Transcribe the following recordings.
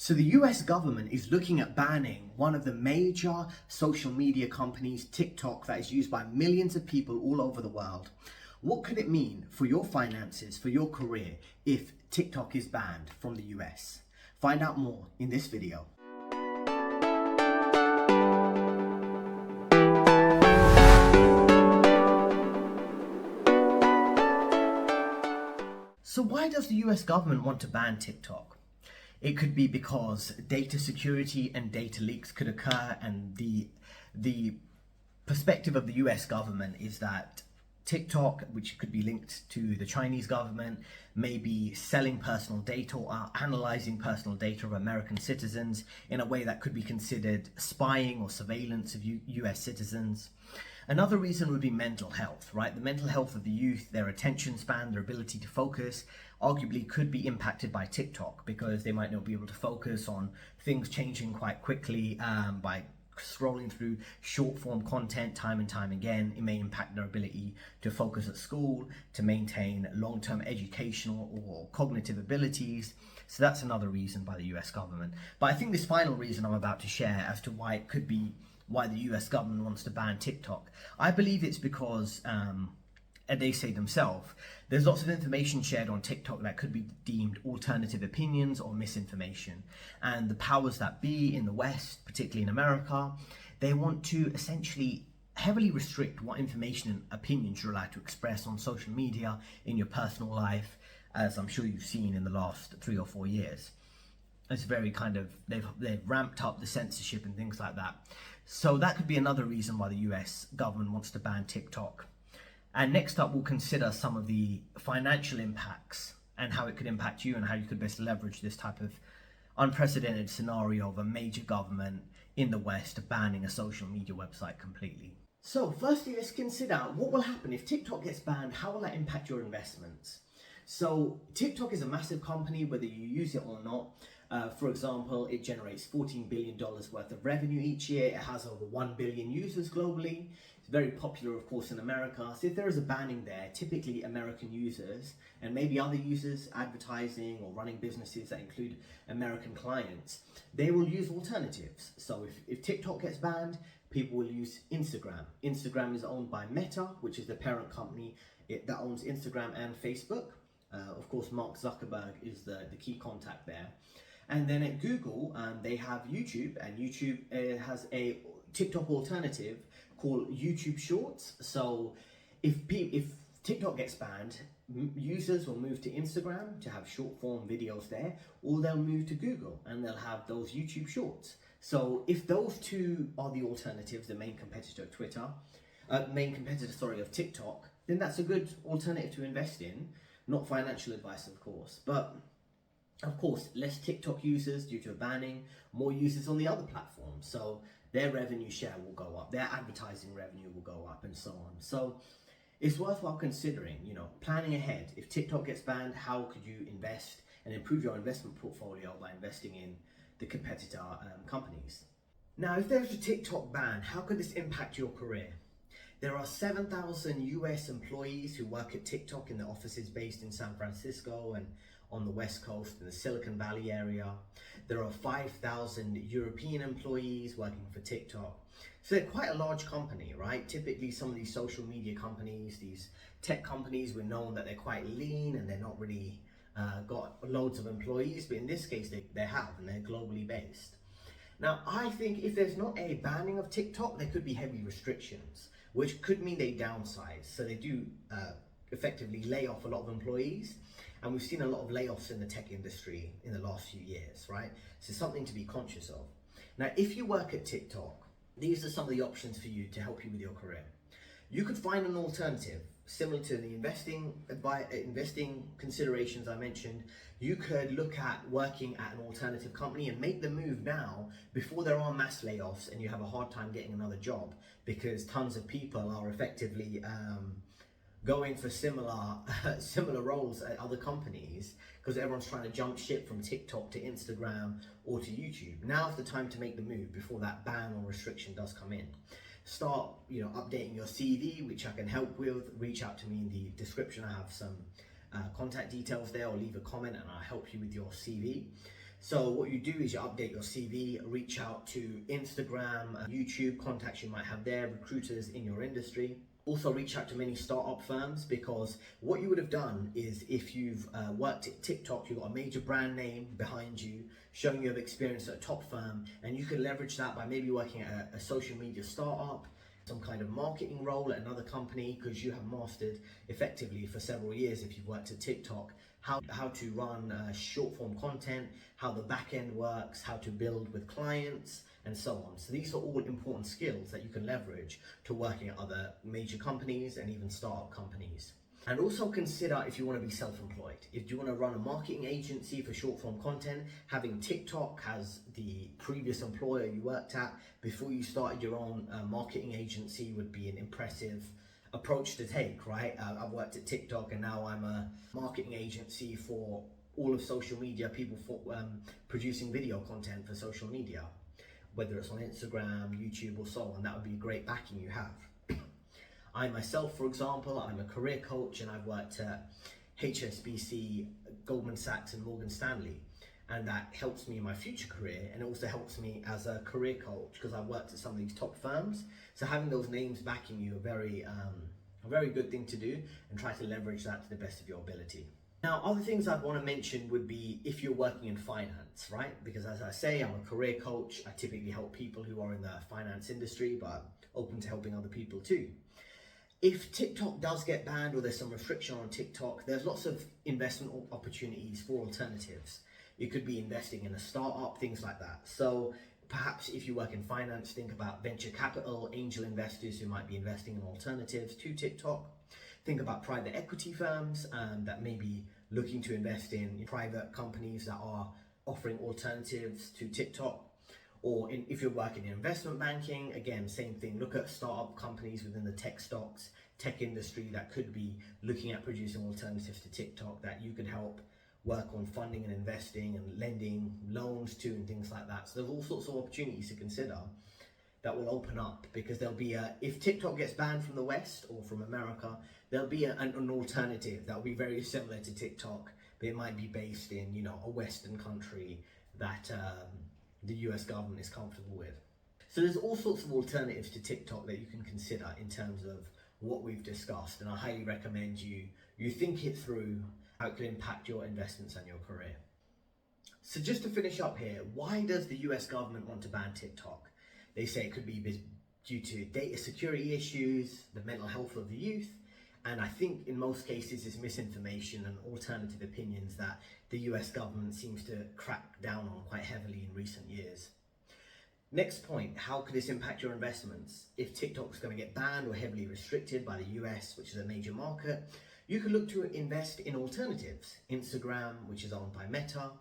So the US government is looking at banning one of the major social media companies, TikTok, that is used by millions of people all over the world. What could it mean for your finances, for your career, if TikTok is banned from the US? Find out more in this video. So why does the US government want to ban TikTok? It could be because data security and data leaks could occur, and the perspective of the US government is that TikTok, which could be linked to the Chinese government, may be selling personal data or analyzing personal data of American citizens in a way that could be considered spying or surveillance of US citizens. Another reason would be mental health, right? The mental health of the youth, their attention span, their ability to focus, arguably could be impacted by TikTok because they might not be able to focus on things changing quite quickly by scrolling through short form content time and time again. It may impact their ability to focus at school, to maintain long-term educational or cognitive abilities. So that's another reason by the US government. But I think this final reason I'm about to share as to why it could be why the US government wants to ban TikTok, I believe it's because, and they say themselves, there's lots of information shared on TikTok that could be deemed alternative opinions or misinformation. And the powers that be in the West, particularly in America, they want to essentially heavily restrict what information and opinions you're allowed to express on social media, in your personal life, as I'm sure you've seen in the last 3 or 4 years. It's very kind of, they've ramped up the censorship and things like that. So that could be another reason why the US government wants to ban TikTok. And next up, we'll consider some of the financial impacts and how it could impact you and how you could best leverage this type of unprecedented scenario of a major government in the West banning a social media website completely. So firstly, let's consider what will happen if TikTok gets banned. How will that impact your investments? So TikTok is a massive company, whether you use it or not. For example, it generates $14 billion worth of revenue each year. It has over 1 billion users globally. It's very popular, of course, in America. So if there is a banning there, typically American users and maybe other users advertising or running businesses that include American clients, they will use alternatives. So if TikTok gets banned, people will use Instagram. Instagram is owned by Meta, which is the parent company that owns Instagram and Facebook. Of course, Mark Zuckerberg is the key contact there. And then at Google, they have YouTube, and YouTube has a TikTok alternative called YouTube Shorts. So if TikTok gets banned, users will move to Instagram to have short form videos there, or they'll move to Google and they'll have those YouTube Shorts. So if those two are the alternatives, the main competitor of of TikTok, then that's a good alternative to invest in. Not financial advice, of course, but of course, less TikTok users due to a banning, more users on the other platforms. So their revenue share will go up, their advertising revenue will go up, and so on. So it's worthwhile considering, planning ahead. If TikTok gets banned, how could you invest and improve your investment portfolio by investing in the competitor companies? Now, if there's a TikTok ban, how could this impact your career? There are 7,000 US employees who work at TikTok in the offices based in San Francisco and on the West Coast in the Silicon Valley area. There are 5,000 European employees working for TikTok. So they're quite a large company, right? Typically some of these social media companies, these tech companies, we're known that they're quite lean and they're not really got loads of employees, but in this case they have, and they're globally based. Now, I think if there's not a banning of TikTok, there could be heavy restrictions, which could mean they downsize. So they do effectively lay off a lot of employees. And we've seen a lot of layoffs in the tech industry in the last few years, right? So something to be conscious of. Now, if you work at TikTok, these are some of the options for you to help you with your career. You could find an alternative similar to the investing considerations I mentioned. You could look at working at an alternative company and make the move now before there are mass layoffs and you have a hard time getting another job because tons of people are effectively going for similar roles at other companies because everyone's trying to jump ship from TikTok to Instagram or to YouTube. Now's the time to make the move before that ban or restriction does come in. Start, updating your CV, which I can help with. Reach out to me in the description. I have some contact details there, or leave a comment and I'll help you with your CV. So what you do is you update your CV, reach out to Instagram, YouTube, contacts you might have there, recruiters in your industry. Also reach out to many startup firms, because what you would have done is, if you've worked at TikTok, you've got a major brand name behind you, showing you have experience at a top firm, and you can leverage that by maybe working at a social media startup, some kind of marketing role at another company, because you have mastered effectively for several years, if you've worked at TikTok, how to run short form content, how the back end works, how to build with clients, and so on. So these are all important skills that you can leverage to working at other major companies and even startup companies. And also consider if you want to be self-employed. If you want to run a marketing agency for short form content, having TikTok as the previous employer you worked at before you started your own marketing agency would be an impressive approach to take, right? I've worked at TikTok and now I'm a marketing agency for all of social media, people for producing video content for social media, whether it's on Instagram, YouTube, or so on. That would be great backing you have. I myself, for example, I'm a career coach, and I've worked at HSBC, Goldman Sachs, and Morgan Stanley, and that helps me in my future career, and it also helps me as a career coach because I've worked at some of these top firms. So having those names backing you a very good thing to do, and try to leverage that to the best of your ability. Now, other things I'd want to mention would be if you're working in finance, right? Because as I say, I'm a career coach. I typically help people who are in the finance industry, but open to helping other people too. If TikTok does get banned, or there's some restriction on TikTok, there's lots of investment opportunities for alternatives. You could be investing in a startup, things like that. So perhaps if you work in finance, think about venture capital, angel investors who might be investing in alternatives to TikTok. Think about private equity firms that may be looking to invest in private companies that are offering alternatives to TikTok. Or if you're working in investment banking, again, same thing. Look at startup companies within the tech stocks, tech industry that could be looking at producing alternatives to TikTok that you could help work on funding and investing and lending loans to, and things like that. So there's all sorts of opportunities to consider that will open up, because there'll be if TikTok gets banned from the West or from America, there'll be an alternative that will be very similar to TikTok, but it might be based in, a Western country that the US government is comfortable with. So there's all sorts of alternatives to TikTok that you can consider in terms of what we've discussed, and I highly recommend you think it through, how it could impact your investments and your career. So just to finish up here, why does the US government want to ban TikTok? They say it could be due to data security issues, the mental health of the youth, and I think in most cases it's misinformation and alternative opinions that the US government seems to crack down on quite heavily in recent years. Next point, how could this impact your investments? If TikTok's going to get banned or heavily restricted by the US, which is a major market, you could look to invest in alternatives. Instagram, which is owned by Meta,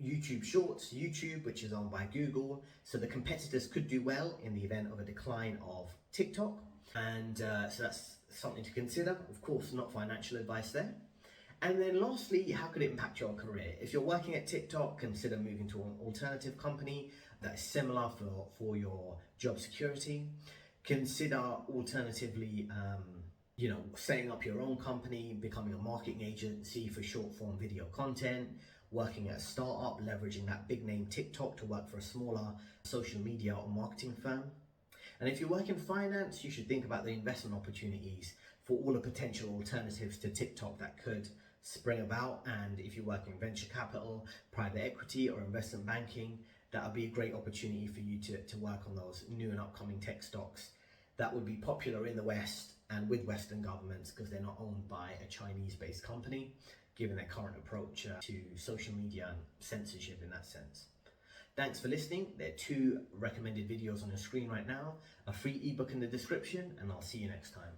YouTube Shorts, YouTube, which is owned by Google. So the competitors could do well in the event of a decline of TikTok. And so that's something to consider. Of course, not financial advice there. And then lastly, how could it impact your career? If you're working at TikTok, consider moving to an alternative company that is similar for your job security. Consider alternatively, setting up your own company, becoming a marketing agency for short form video content, working at a startup, leveraging that big name TikTok to work for a smaller social media or marketing firm. And if you work in finance, you should think about the investment opportunities for all the potential alternatives to TikTok that could spring about. And if you work in venture capital, private equity, or investment banking, that would be a great opportunity for you to work on those new and upcoming tech stocks that would be popular in the West and with Western governments, because they're not owned by a Chinese-based company, given their current approach to social media and censorship in that sense. Thanks for listening. There are 2 recommended videos on your screen right now, a free ebook in the description, and I'll see you next time.